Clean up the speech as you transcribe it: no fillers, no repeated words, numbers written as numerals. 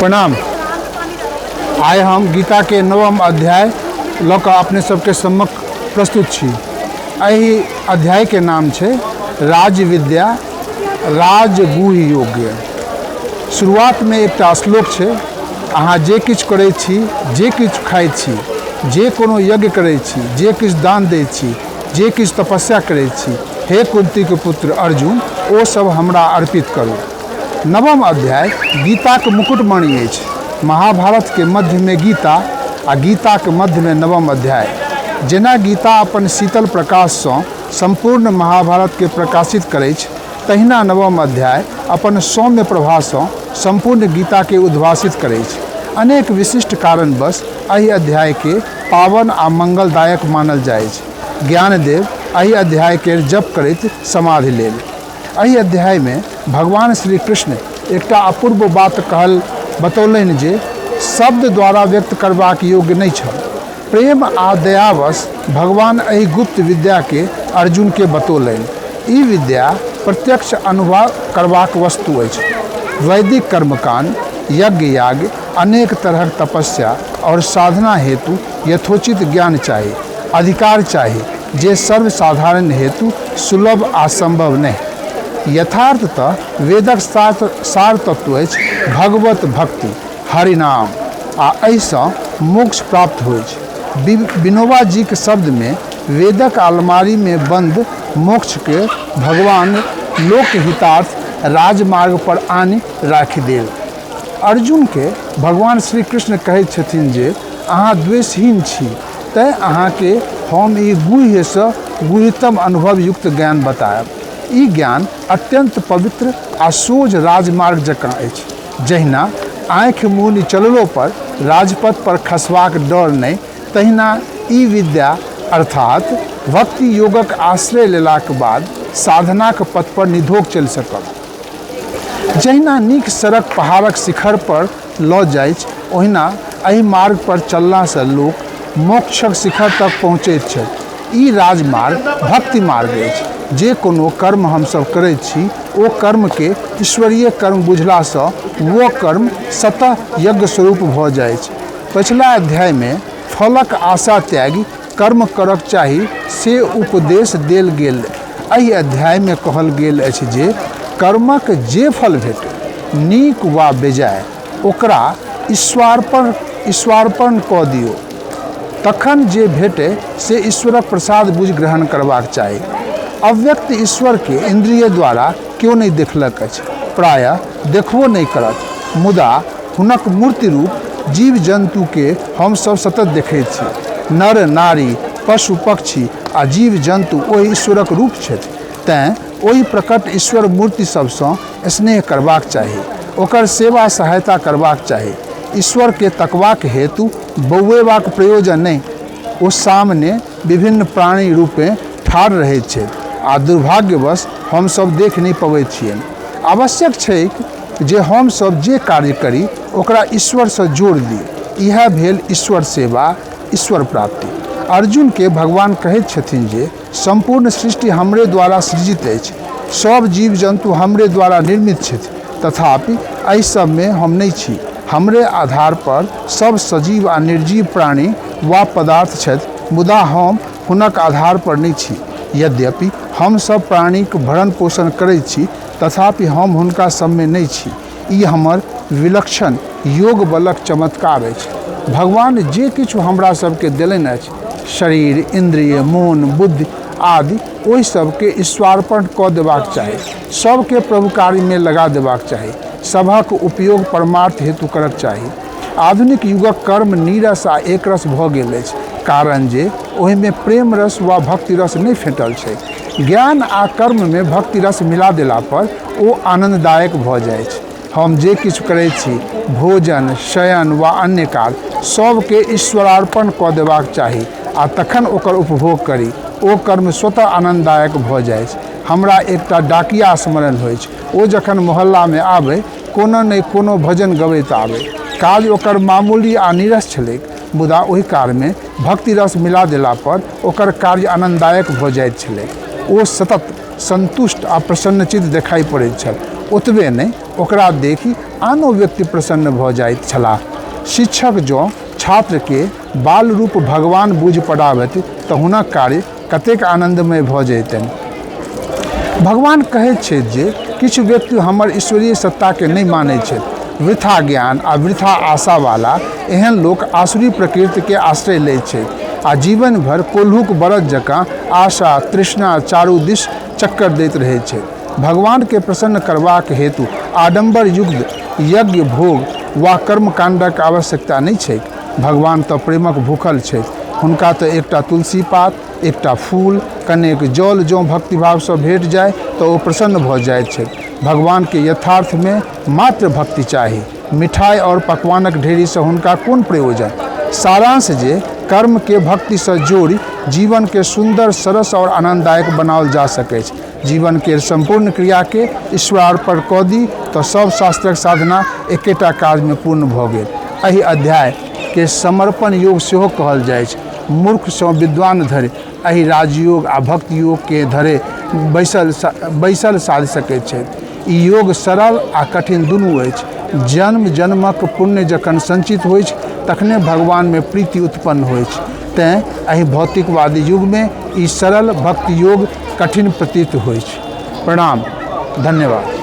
प्रणाम। आइ हम गीता के नवम अध्याय लऽ कऽ अपने सबके सम्मुख प्रस्तुत छी। एहि अध्याय के नाम छै राज विद्या राजगुह योग्य। शुरुआत में एकटा श्लोक छै, अहाँ जे किछु करै छी, जे किछु खाइ छी, जे कोनो यज्ञ करै छी, जे किछु दान दै छी, जे किछु तपस्या करै छी, हे कुंती के पुत्र अर्जुन, ओ सब हमरा अर्पित करू। नवम अध्याय गीता के मुकुटमणि अछि। महाभारत के मध्य में गीता आ गीता के मध्य में नवम अध्याय। जेना गीता अपन शीतल प्रकाश सँ संपूर्ण महाभारत के प्रकाशित करै छै, तहिना नवम अध्याय अपन सौम्य प्रभा सँ संपूर्ण गीता के उद्भासित करै छै। अनेक विशिष्ट कारणवश एहि अध्याय के पावन आ मंगलदायक मानल जाइ छै। ज्ञानदेव एहि अध्याय के जप करैत समाधि लेल। एहि अध्याय में भगवान श्री कृष्ण एकटा अपूर्व बात बतौलनि जे शब्द द्वारा व्यक्त करबाक योग्य नहीं छल। प्रेम आ दयावश भगवान एहि गुप्त विद्या के अर्जुन के बतौलनि। ई विद्या प्रत्यक्ष अनुभव करबाक वस्तु अछि। वैदिक कर्मकांड, यज्ञ याग, अनेक तरह तपस्या और साधना हेतु यथोचित ज्ञान चाहिए, अधिकार चाहिए, जे सर्वसाधारण हेतु सुलभ आ संभव नहीं। यथार्थतः वेदक सार तत्व अछि भगवत भक्ति, हरिनाम आ एहिसँ मोक्ष प्राप्त होइ छै। विनोबा जी के शब्द में वेदक अलमारी में बंद मोक्ष के भगवान लोकहितार्थ राजमार्ग पर आनि राखि देल। अर्जुन के भगवान श्री कृष्ण कहैत छथिन जे अहाँ द्वेषहीन छी, तैं अहाँ के हम ई गुह्य सँ गुह्यतम अनुभव युक्त ज्ञान बतायब। ई ज्ञान अत्यंत पवित्र आ सोझ राजमार्ग जकाँ अछि। जहिना आँखि मूनि चललो पर राजपथ पर खसबाक डर नहीं, तहिना ई विद्या अर्थात भक्ति योगक आश्रय लेलाक बाद साधनाक पथ पर निधोक चलि सकब। जहिना नीक सड़क पहाड़क शिखर पर लऽ जाइ, ओहिना एहि मार्ग पर चलला से लोक मोक्षक शिखर तक पहुँचैत छथि। ई राजमार्ग भक्ति मार्ग अछि। जे कोनो कर्म हमसब करै छी, ओ कर्म के ईश्वरीय कर्म बुझला सँ वो कर्म स्वतः यज्ञ स्वरूप भऽ जाइ छै। पिछला अध्याय में फलक आशा त्यागी कर्म करक चाही से उपदेश देल गेल। एहि अध्याय में कहल गेल अछि जे कर्मक जे फल भेटै, नीक वा बेजाय, ओकरा ईश्वरार्पण कऽ दियौ। तखन जे भेटै से ईश्वरक प्रसाद बुझि ग्रहण करबाक चाही। अव्यक्त ईश्वर के इंद्रिय द्वारा क्यों नहीं देखलक अछि, प्रायः देखबो नहीं करत, मुदा हुनक मूर्ति रूप जीव जंतु के हम सब सतत देखैत छी। नर नारी पशु पक्षी आ जीव जंतु ओहि ईश्वरक रूप छथि। तैं ओहि प्रकट ईश्वर मूर्ति सबसँ स्नेह करबाक चाही, ओकर सेवा सहायता करबाक चाही। ईश्वर के तकबाक हेतु बौएबाक प्रयोजन नहीं। ओ सामने विभिन्न प्राणी रूपे ठाढ़ रहैत छथि आ दुर्भाग्यवश हम सब देख नहीं पबै छियनि। आवश्यक छै जे हम सब जे कार्य करी ओकरा ईश्वर से जोड़ दी। यह भेल ईश्वर सेवा, ईश्वर प्राप्ति। अर्जुन के भगवान कहैत छथिन जे संपूर्ण सृष्टि हमरे द्वारा सृजित अछि, सब जीव जंतु हमरे द्वारा निर्मित छथि, तथापि एहि सब में हम नहीं छी। हमरे आधार पर सब सजीव आ निर्जीव प्राणी वा पदार्थ छथि, मुदा हम हुनक आधार पर नहीं छी। यद्यपि हम सब प्राणी के भरण पोषण करैत छी, तथापि हम हुनका सब में नहीं छी। ई हमर विलक्षण योग बलक चमत्कार अछि। भगवान जे किछु हमरा सबके देलनि अछि, शरीर, इंद्रिय, मन, बुद्धि आदि, ओहि सबके ईश्वरार्पण कऽ देबाक चाही। सबके प्रभु कार्य में लगा देबाक चाही। सभक उपयोग परमार्थ हेतु करक चाही। आधुनिक युगक कर्म नीरस आ एकरस भऽ गेल अछि, कारण जे ओहि में प्रेम रस वा भक्ति रस नहीं फेटल छै। ज्ञान आ कर्म में भक्ति रस मिला देला पर ओ आनंददायक भऽ जाइ छै। हम जे किछु करैत छी, भोजन, शयन वा अन्य कार्य, सबके ईश्वरार्पण कऽ देबाक चाही आ तखन ओकर उपभोग करी। ओ कर्म स्वतः आनंददायक भऽ जाइ छै। हमरा एकटा डाकिया स्मरण होइ छै। ओ जखन मोहल्ला में आबै, कोनो नहि कोनो भजन गबैत आबै। काज ओकर मामूली आ नीरस छलैक, मुदा ओहि काल में भक्ति रस मिला देला पर ओकर कार्य आनंददायक भऽ जाइत छलैक। ओ सतत संतुष्ट आ प्रसन्नचित्त देखाई पड़ैत छल। ओतबे नहीं, ओकरा देखि आनो व्यक्ति प्रसन्न भऽ जाइत छलाह। शिक्षक जँ छात्र के बाल रूप भगवान बुझि पढ़ाबथि तऽ हुनक कार्य कतेक आनंदमय भऽ जैतनि। भगवान कहैत छथि जे किछु व्यक्ति हमर ईश्वरीय सत्ता के नहीं मानै छथि। वृथा ज्ञान आ वृथा आशा वाला एहन लोक आसुरी प्रकृति के आश्रय लैत छथि आ जीवन भर कोल्हुक बरद जकाँ आशा तृष्णा चारू दिश चक्कर दैत रहैत छथि। भगवान के प्रसन्न करबाक हेतु आडंबर युक्त यज्ञ भोग वा कर्मकांडक आवश्यकता नहीं छैक। भगवान तऽ प्रेमक भूखल छथि। हुनका तऽ एकटा तुलसी पात, एकटा फूल, कनेक जल जँ भक्तिभाव से भेट जाए तो ओ प्रसन्न भऽ जाइत छथि। भगवान के यथार्थ में मात्र भक्ति चाही। मिठाई और पकवानक ढेरी से हुनका कोन प्रयोजन। सारांश जे कर्म के भक्ति से जोड़ी जीवन के सुंदर, सरस और आनंददायक बनाओल जा सकै छै। जीवन के संपूर्ण क्रिया के ईश्वरार्पण कऽ दी तो सब शास्त्रक साधना एकेटा काज में पूर्ण भऽ गेल। एहि अध्याय के समर्पण योग सेहो कहल जाइ छै। मूर्ख से विद्वान धरि एहि राजयोग आ भक्ति योग के धरे बैसल साध सकैत छथि। ई योग सरल आ कठिन दुनू अछि। जन्म जन्मक पुण्य जखन संचित होइ छै तखने भगवान में प्रीति उत्पन्न होइ छै। तेँ एहि भौतिकवादी युग में ई सरल भक्ति योग कठिन प्रतीत होइ छै। प्रणाम, धन्यवाद।